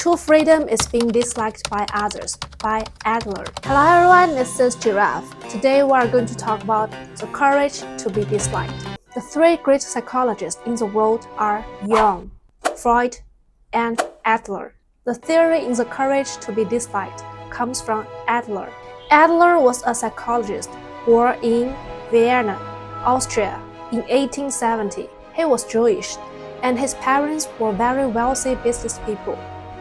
True freedom is being disliked by others, by Adler. Hello everyone, this is Giraffe. Today we are going to talk about the courage to be disliked. The three great psychologists in the world are Jung, Freud, and Adler. The theory in the courage to be disliked comes from Adler. Adler was a psychologist born in Vienna, Austria in 1870. He was Jewish, and his parents were very wealthy business people.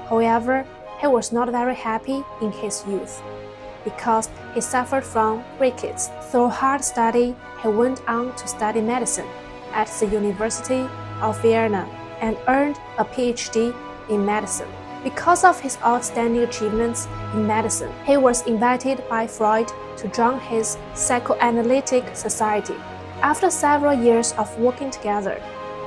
However, he was not very happy in his youth because he suffered from rickets. Through hard study, he went on to study medicine at the University of Vienna and earned a PhD in medicine. Because of his outstanding achievements in medicine, he was invited by Freud to join his psychoanalytic society. After several years of working together,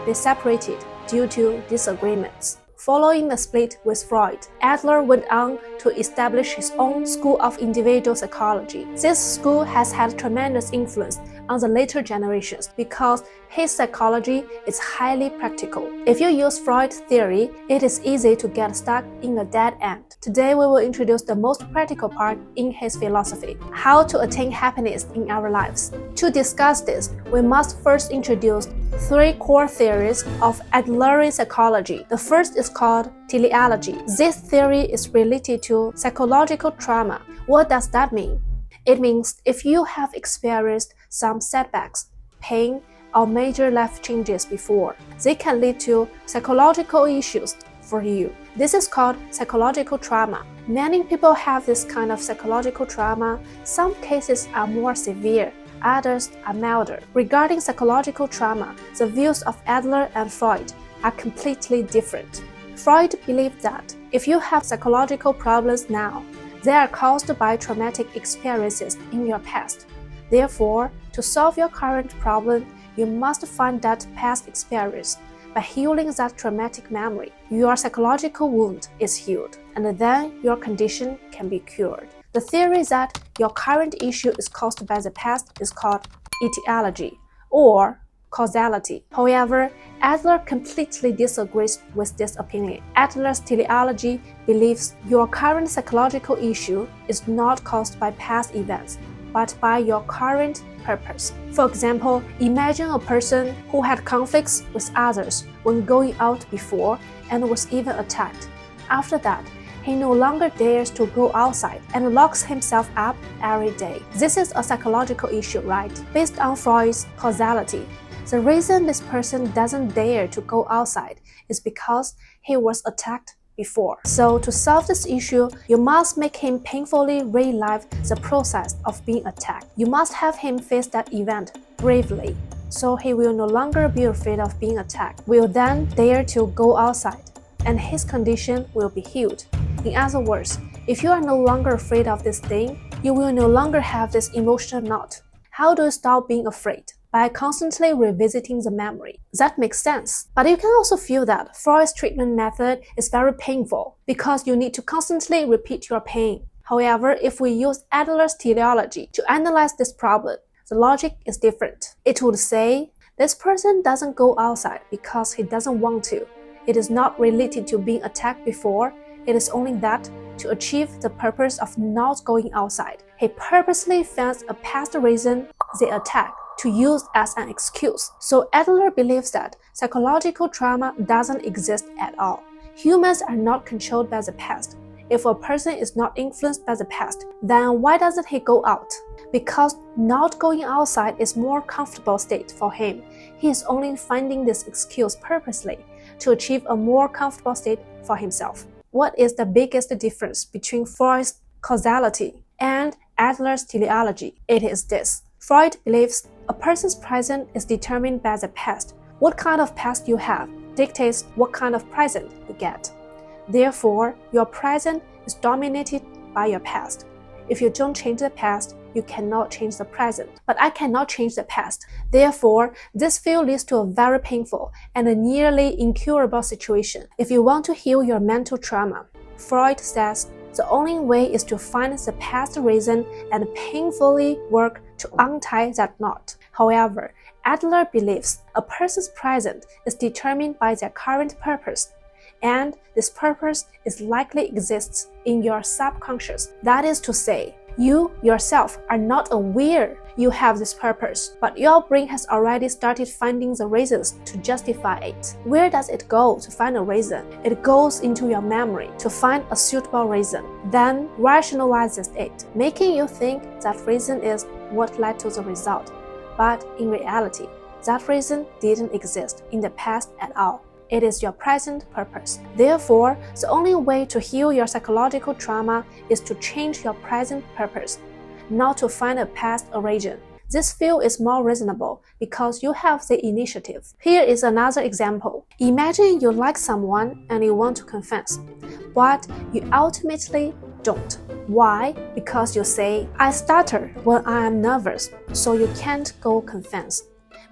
they separated due to disagreements. Following the split with Freud, Adler went on to establish his own school of individual psychology. This school has had tremendous influence on the later generations because his psychology is highly practical. If you use Freud's theory, it is easy to get stuck in a dead end. Today we will introduce the most practical part in his philosophy, how to attain happiness in our lives. To discuss this, we must first introduce three core theories of Adlerian psychology. The first is called teleology. This theory is related to psychological trauma. What does that mean? It means if you have experienced some setbacks, pain, or major life changes before, they can lead to psychological issues for you. This is called psychological trauma. Many people have this kind of psychological trauma. Some cases are more severe, others are milder. Regarding psychological trauma, the views of Adler and Freud are completely different. Freud believed that if you have psychological problems now, they are caused by traumatic experiences in your past. Therefore, to solve your current problem, you must find that past experience. By healing that traumatic memory, your psychological wound is healed, and then your condition can be cured. The theory that your current issue is caused by the past is called etiology or causality. However, Adler completely disagrees with this opinion. Adler's teleology believes your current psychological issue is not caused by past events, but by your current purpose. For example, imagine a person who had conflicts with others when going out before and was even attacked. After that, he no longer dares to go outside and locks himself up every day. This is a psychological issue, right? Based on Freud's causality, the reason this person doesn't dare to go outside is because he was attacked before. So to solve this issue, you must make him painfully relive the process of being attacked. You must have him face that event bravely, so he will no longer be afraid of being attacked, will then dare to go outside, and his condition will be healed. In other words, if you are no longer afraid of this thing, you will no longer have this emotional knot. How do you stop being afraid? By constantly revisiting the memory. That makes sense. But you can also feel that Freud's treatment method is very painful because you need to constantly repeat your pain. However, if we use Adler's teleology to analyze this problem, the logic is different. It would say, this person doesn't go outside because he doesn't want to. It is not related to being attacked before. It is only that to achieve the purpose of not going outside. He purposely finds a past reason they attack to use as an excuse. So Adler believes that psychological trauma doesn't exist at all. Humans are not controlled by the past. If a person is not influenced by the past, then why doesn't he go out? Because not going outside is a more comfortable state for him. He is only finding this excuse purposely to achieve a more comfortable state for himself. What is the biggest difference between Freud's causality and Adler's teleology? It is this. Freud believes a person's present is determined by the past. What kind of past you have dictates what kind of present you get. Therefore, your present is dominated by your past. If you don't change the past, you cannot change the present. But I cannot change the past. Therefore, this field leads to a very painful and a nearly incurable situation. If you want to heal your mental trauma, Freud says the only way is to find the past reason and painfully work to untie that knot. However, Adler believes a person's present is determined by their current purpose. and this purpose is likely exists in your subconscious. That is to say, you yourself are not aware you have this purpose, but your brain has already started finding the reasons to justify it. Where does it go to find a reason? It goes into your memory to find a suitable reason, then rationalizes it, making you think that reason is what led to the result. But in reality, that reason didn't exist in the past at all. It is your present purpose. Therefore, the only way to heal your psychological trauma is to change your present purpose, not to find a past origin. This view is more reasonable because you have the initiative. Here is another example. Imagine you like someone and you want to confess, but you ultimately don't. Why? Because you say, I stutter when I am nervous, so you can't go confess.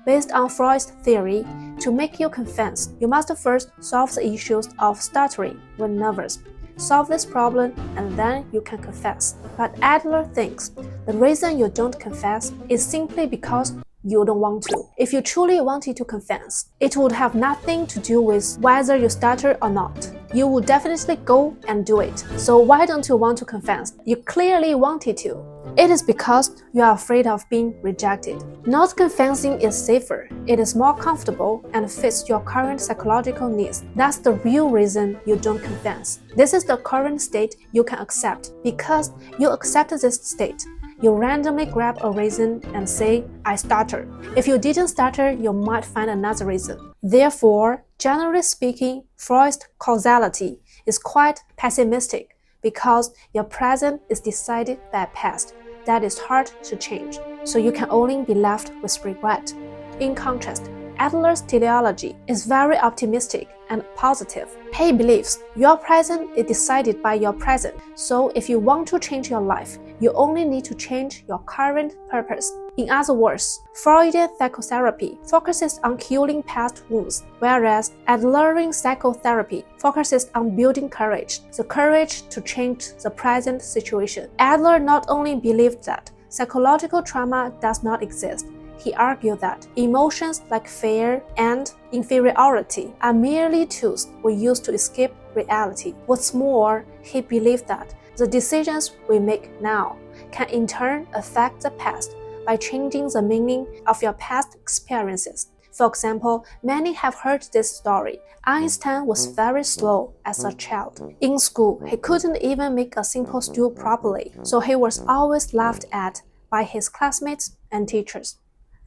Based on Freud's theory, to make you confess, you must first solve the issues of stuttering when nervous. Solve this problem and then you can confess. But Adler thinks the reason you don't confess is simply because you don't want to. If you truly wanted to confess, it would have nothing to do with whether you stutter or not. You would definitely go and do it. So why don't you want to confess? You clearly wanted to. It is because you are afraid of being rejected. Not confessing is safer. It is more comfortable and fits your current psychological needs. That's the real reason you don't confess. This is the current state you can accept. Because you accept this state, you randomly grab a reason and say, I stutter. If you didn't stutter, you might find another reason. Therefore, generally speaking, Freud's causality is quite pessimistic because your present is decided by past that is hard to change, so you can only be left with regret. In contrast, Adler's teleology is very optimistic and positive. He believes your present is decided by your present, so if you want to change your life, you only need to change your current purpose. In other words, Freudian psychotherapy focuses on healing past wounds, whereas Adlerian psychotherapy focuses on building courage, the courage to change the present situation. Adler not only believed that psychological trauma does not exist, he argued that emotions like fear and inferiority are merely tools we use to escape reality. What's more, he believed that the decisions we make now can in turn affect the past by changing the meaning of your past experiences. For example, many have heard this story. Einstein was very slow as a child. In school, he couldn't even make a simple stew properly, so he was always laughed at by his classmates and teachers.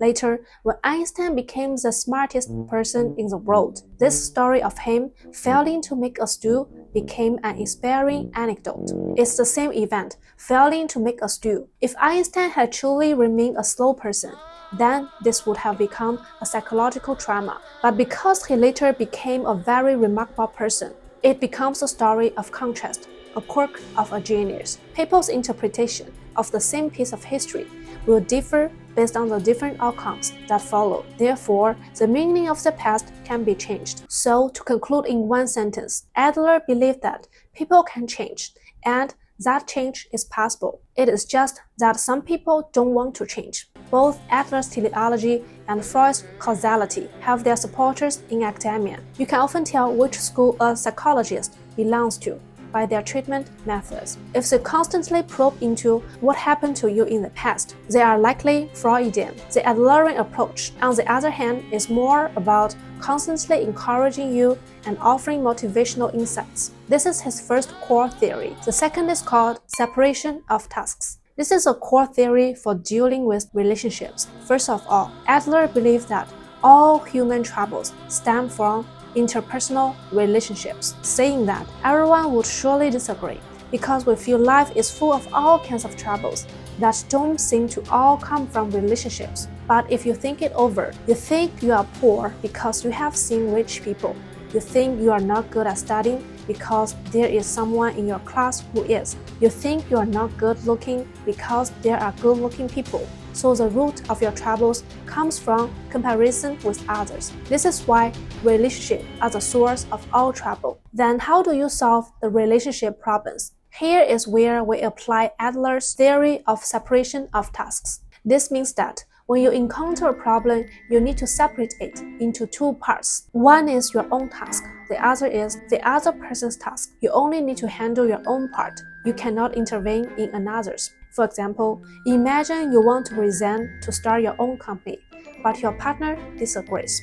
Later, when Einstein became the smartest person in the world, this story of him failing to make a stew became an inspiring anecdote. It's the same event, failing to make a stew. If Einstein had truly remained a slow person, then this would have become a psychological trauma. But because he later became a very remarkable person, it becomes a story of contrast, a quirk of a genius. People's interpretation of the same piece of history will differ based on the different outcomes that follow. Therefore, the meaning of the past can be changed. So, to conclude in one sentence, Adler believed that people can change, and that change is possible. It is just that some people don't want to change. Both Adler's teleology and Freud's causality have their supporters in academia. You can often tell which school a psychologist belongs to by their treatment methods. If they constantly probe into what happened to you in the past, they are likely Freudian. The Adlerian approach, on the other hand, is more about constantly encouraging you and offering motivational insights. This is his first core theory. The second is called separation of tasks. This is a core theory for dealing with relationships. First of all, Adler believed that all human troubles stem from interpersonal relationships, saying that everyone would surely disagree because we feel life is full of all kinds of troubles that don't seem to all come from relationships. But if you think it over, you think you are poor because you have seen rich people. You think you are not good at studying because there is someone in your class who is. You think you are not good looking because there are good looking people. So the root of your troubles comes from comparison with others. This is why relationships are the source of all trouble. Then how do you solve the relationship problems? Here is where we apply Adler's theory of separation of tasks. This means that When you encounter a problem, you need to separate it into two parts. One is your own task. The other is the other person's task. You only need to handle your own part. You cannot intervene in another's. For example, imagine you want to resign to start your own company, but your partner disagrees.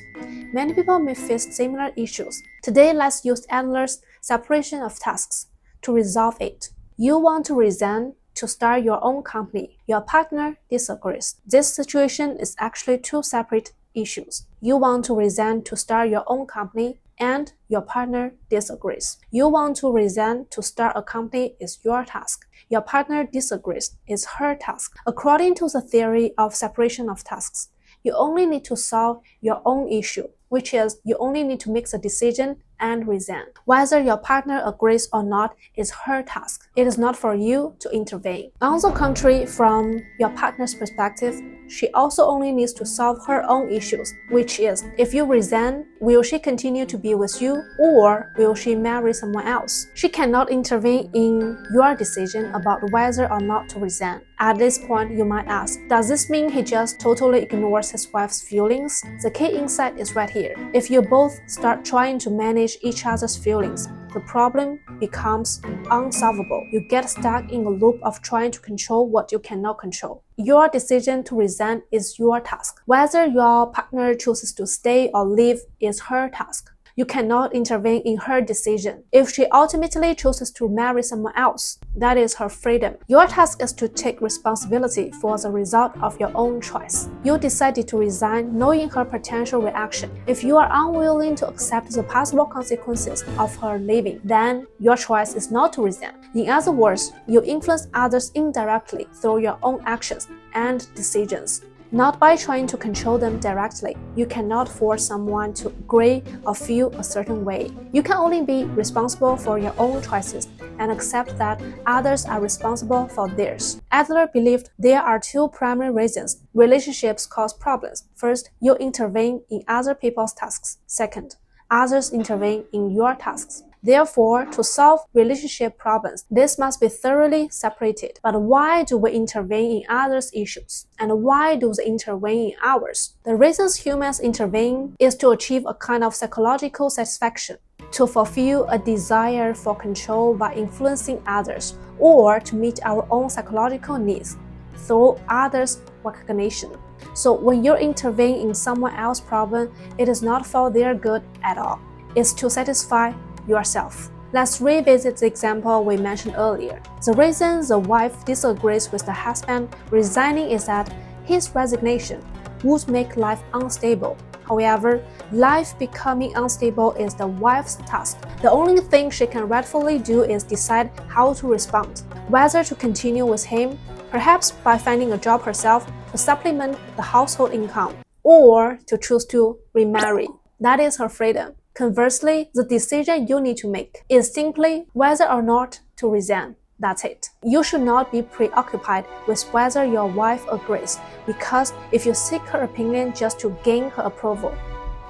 Many people may face similar issues. Today, let's use Adler's separation of tasks to resolve it. You want to resign to start your own company. Your partner disagrees. This situation is actually two separate issues. You want to resign to start your own company, and your partner disagrees. You want to resign to start a company is your task. Your partner disagrees is her task. According to the theory of separation of tasks, you only need to solve your own issue, which is you only need to make the decision and resign. Whether your partner agrees or not is her task. It is not for you to intervene. On the contrary, from your partner's perspective, she also only needs to solve her own issues, which is, if you resign, will she continue to be with you or will she marry someone else? She cannot intervene in your decision about whether or not to resign. At this point, you might ask, does this mean he just totally ignores his wife's feelings? The key insight is right here. If you both start trying to manage each other's feelings, the problem becomes unsolvable. You get stuck in a loop of trying to control what you cannot control. Your decision to resign is your task. Whether your partner chooses to stay or leave is her task. You cannot intervene in her decision. If she ultimately chooses to marry someone else, that is her freedom. Your task is to take responsibility for the result of your own choice. You decided to resign knowing her potential reaction. If you are unwilling to accept the possible consequences of her leaving, then your choice is not to resign. In other words, you influence others indirectly through your own actions and decisions, not by trying to control them directly. You cannot force someone to agree or feel a certain way. You can only be responsible for your own choices and accept that others are responsible for theirs. Adler believed there are two primary reasons relationships cause problems. First, you intervene in other people's tasks. Second, others intervene in your tasks. Therefore, to solve relationship problems, this must be thoroughly separated. But why do we intervene in others' issues? And why do they intervene in ours? The reasons humans intervene is to achieve a kind of psychological satisfaction, to fulfill a desire for control by influencing others, or to meet our own psychological needs through others' recognition. So when you intervene in someone else's problem, it is not for their good at all. It's to satisfy yourself. Let's revisit the example we mentioned earlier. The reason the wife disagrees with the husband resigning is that his resignation would make life unstable. However, life becoming unstable is the wife's task. The only thing she can rightfully do is decide how to respond, whether to continue with him, perhaps by finding a job herself to supplement the household income, or to choose to remarry. That is her freedom. Conversely, the decision you need to make is simply whether or not to resign. That's it. You should not be preoccupied with whether your wife agrees, because if you seek her opinion just to gain her approval,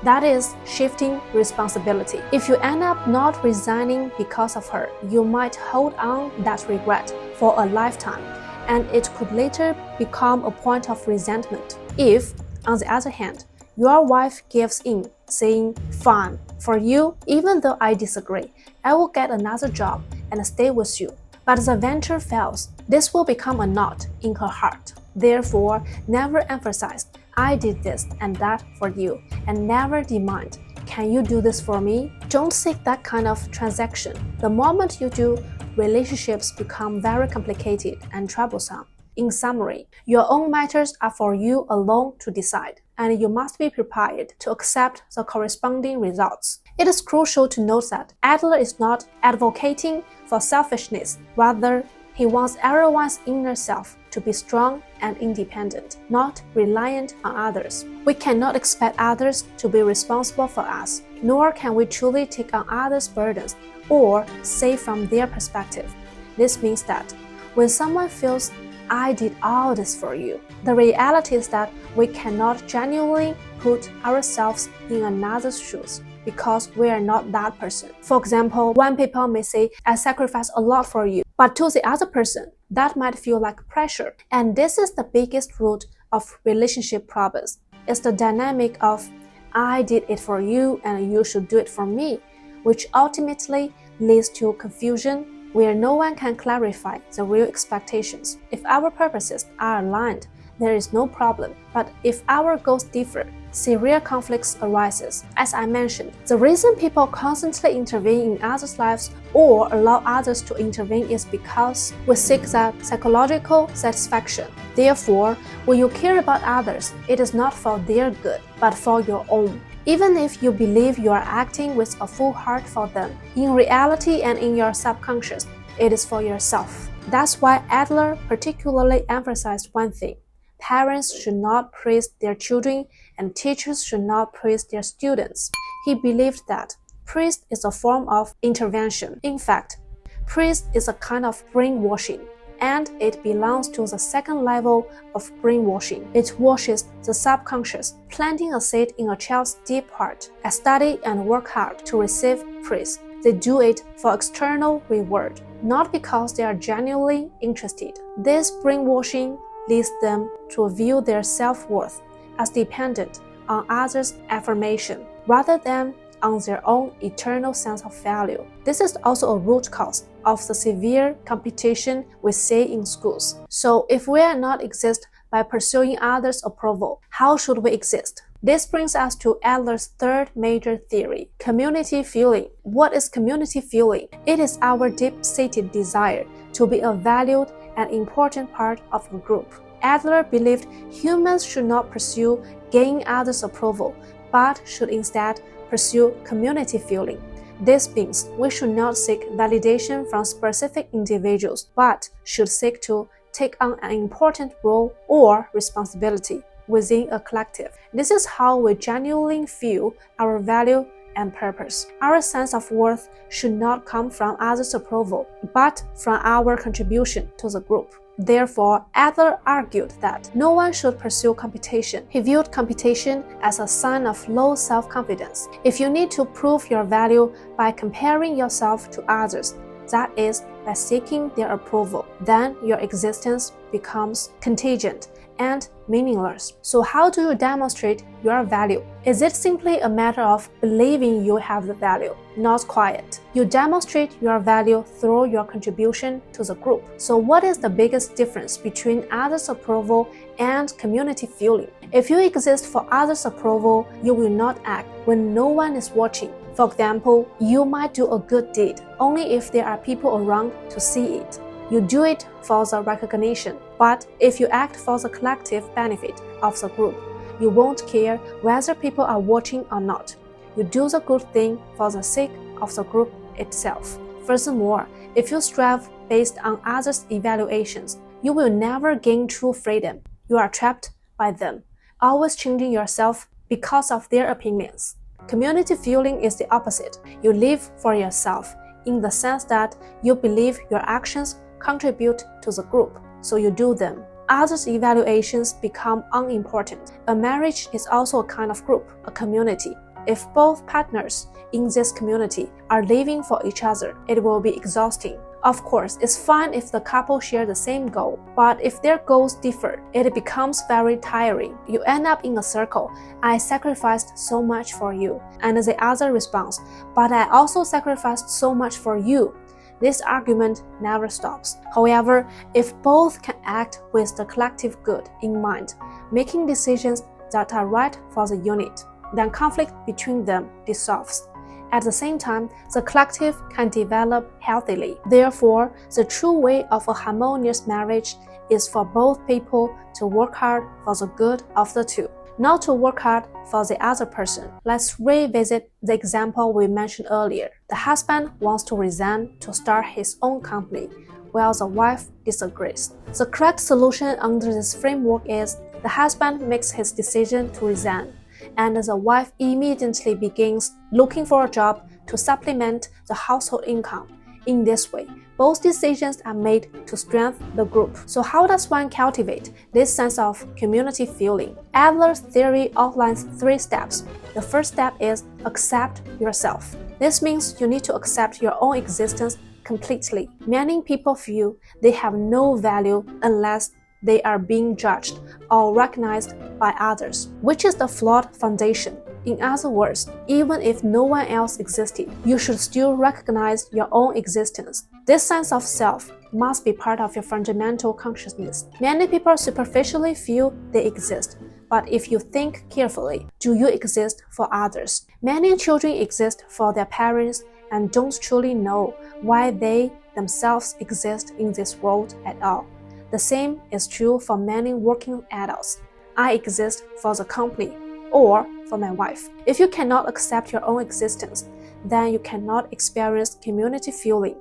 that is shifting responsibility. If you end up not resigning because of her, you might hold on that regret for a lifetime, and it could later become a point of resentment. If, on the other hand, your wife gives in, saying, "Fine, for you, even though I disagree, I will get another job and stay with you," but the venture fails, this will become a knot in her heart. Therefore, never emphasize, "I did this and that for you," and never demand, "Can you do this for me?" Don't seek that kind of transaction. The moment you do, relationships become very complicated and troublesome. In summary, your own matters are for you alone to decide, and you must be prepared to accept the corresponding results. It is crucial to note that Adler is not advocating for selfishness. Rather, he wants everyone's inner self to be strong and independent, not reliant on others. We cannot expect others to be responsible for us, nor can we truly take on others' burdens or say from their perspective. This means that when someone feels, "I did all this for you," the reality is that we cannot genuinely put ourselves in another's shoes because we are not that person. For example, one people may say, "I sacrificed a lot for you," but to the other person, that might feel like pressure. And this is the biggest root of relationship problems. It's the dynamic of I did it for you and you should do it for me, which ultimately leads to confusion where no one can clarify the real expectations. If our purposes are aligned, there is no problem. But if our goals differ, severe conflicts arises. As I mentioned, the reason people constantly intervene in others' lives or allow others to intervene is because we seek that psychological satisfaction. Therefore, when you care about others, it is not for their good, but for your own. Even if you believe you are acting with a full heart for them, in reality and in your subconscious, it is for yourself. That's why Adler particularly emphasized one thing. Parents should not praise their children and teachers should not praise their students. He believed that praise is a form of intervention. In fact, praise is a kind of brainwashing, and it belongs to the second level of brainwashing. It washes the subconscious, planting a seed in a child's deep heart. I study and work hard to receive praise. They do it for external reward, not because they are genuinely interested. This brainwashing leads them to view their self-worth as dependent on others' affirmation rather than on their own eternal sense of value. This is also a root cause of the severe competition we see in schools. So if we are not exist by pursuing others' approval, how should we exist? This brings us to Adler's third major theory, community feeling. What is community feeling? It is our deep-seated desire to be a valued and important part of a group. Adler believed humans should not pursue gaining others' approval, but should instead pursue community feeling. This means we should not seek validation from specific individuals, but should seek to take on an important role or responsibility within a collective. This is how we genuinely feel our value and purpose. Our sense of worth should not come from others' approval, but from our contribution to the group. Therefore, Adler argued that no one should pursue competition. He viewed competition as a sign of low self-confidence. If you need to prove your value by comparing yourself to others, that is, by seeking their approval, then your existence becomes contingent and meaningless. So how do you demonstrate your value? Is it simply a matter of believing you have the value? Not quite. You demonstrate your value through your contribution to the group. So what is the biggest difference between others' approval and community feeling? If you exist for others' approval, you will not act when no one is watching. For example, you might do a good deed only if there are people around to see it. You do it for the recognition, but if you act for the collective benefit of the group, you won't care whether people are watching or not. You do the good thing for the sake of the group itself. Furthermore, if you strive based on others' evaluations, you will never gain true freedom. You are trapped by them, always changing yourself because of their opinions. Community feeling is the opposite. You live for yourself in the sense that you believe your actions contribute to the group, so you do them. Others' evaluations become unimportant. A marriage is also a kind of group, a community. If both partners in this community are living for each other, it will be exhausting. Of course, it's fine if the couple share the same goal, but if their goals differ, it becomes very tiring. You end up in a circle. I sacrificed so much for you. And the other responds, but I also sacrificed so much for you. This argument never stops. However, if both can act with the collective good in mind, making decisions that are right for the unit, then conflict between them dissolves. At the same time, the collective can develop healthily. Therefore, the true way of a harmonious marriage is for both people to work hard for the good of the two, not to work hard for the other person. Let's revisit the example we mentioned earlier. The husband wants to resign to start his own company, while the wife disagrees. The correct solution under this framework is the husband makes his decision to resign, and the wife immediately begins looking for a job to supplement the household income. In this way, both decisions are made to strengthen the group. So how does one cultivate this sense of community feeling? Adler's theory outlines 3 steps. The first step is accept yourself. This means you need to accept your own existence completely. Many people feel they have no value unless they are being judged or recognized by others, which is the flawed foundation. In other words, even if no one else existed, you should still recognize your own existence. This sense of self must be part of your fundamental consciousness. Many people superficially feel they exist, but if you think carefully, do you exist for others? Many children exist for their parents and don't truly know why they themselves exist in this world at all. The same is true for many working adults. I exist for the company or for my wife. If you cannot accept your own existence, then you cannot experience community feeling.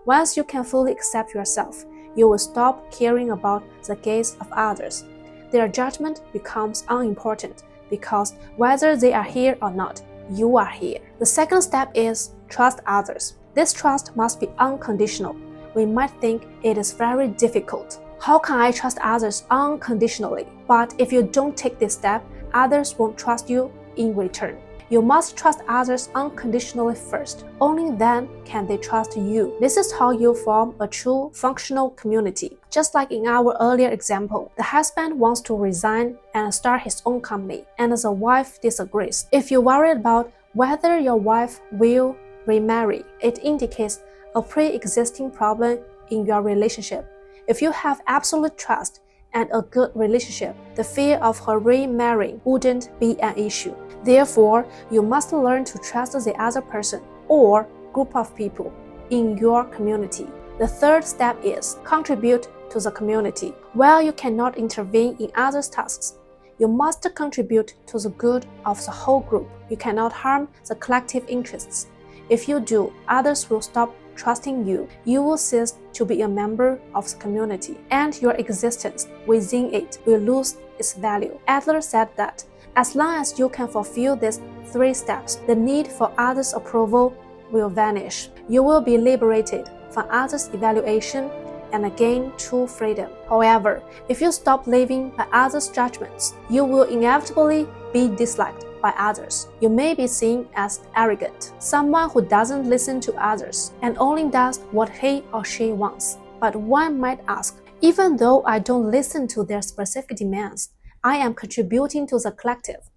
Once you can fully accept yourself, you will stop caring about the gaze of others. Their judgment becomes unimportant because whether they are here or not, you are here. The second step is trust others. This trust must be unconditional. We might think it is very difficult. How can I trust others unconditionally? But if you don't take this step, others won't trust you in return. You must trust others unconditionally first. Only then can they trust you. This is how you form a true functional community. Just like in our earlier example, the husband wants to resign and start his own company, and the wife disagrees. If you worry about whether your wife will remarry, it indicates a pre-existing problem in your relationship. If you have absolute trust and a good relationship, the fear of her remarrying wouldn't be an issue. Therefore, you must learn to trust the other person or group of people in your community. The third step is contribute to the community. While you cannot intervene in others' tasks, you must contribute to the good of the whole group. You cannot harm the collective interests. If you do, others will stop trusting you. You will cease to be a member of the community, and your existence within it will lose its value. Adler said that as long as you can fulfill these 3 steps, the need for others' approval will vanish. You will be liberated from others' evaluation and gain true freedom. However, if you stop living by others' judgments, you will inevitably be disliked by others. You may be seen as arrogant, someone who doesn't listen to others and only does what he or she wants. But one might ask, even though I don't listen to their specific demands, I am contributing to the collective.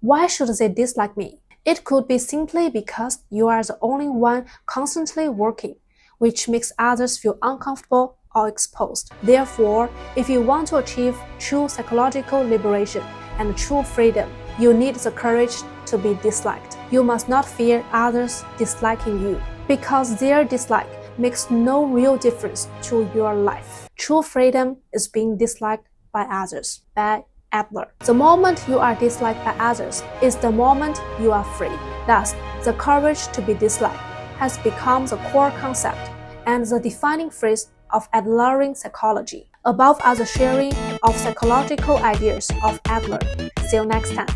Why should they dislike me? It could be simply because you are the only one constantly working, which makes others feel uncomfortable or exposed. Therefore, if you want to achieve true psychological liberation and true freedom, you need the courage to be disliked. You must not fear others disliking you, because their dislike makes no real difference to your life. True freedom is being disliked by others. By Adler. The moment you are disliked by others is the moment you are free. Thus, the courage to be disliked has become the core concept and the defining phrase of Adlerian psychology. Above are the sharing of psychological ideas of Adler. See you next time.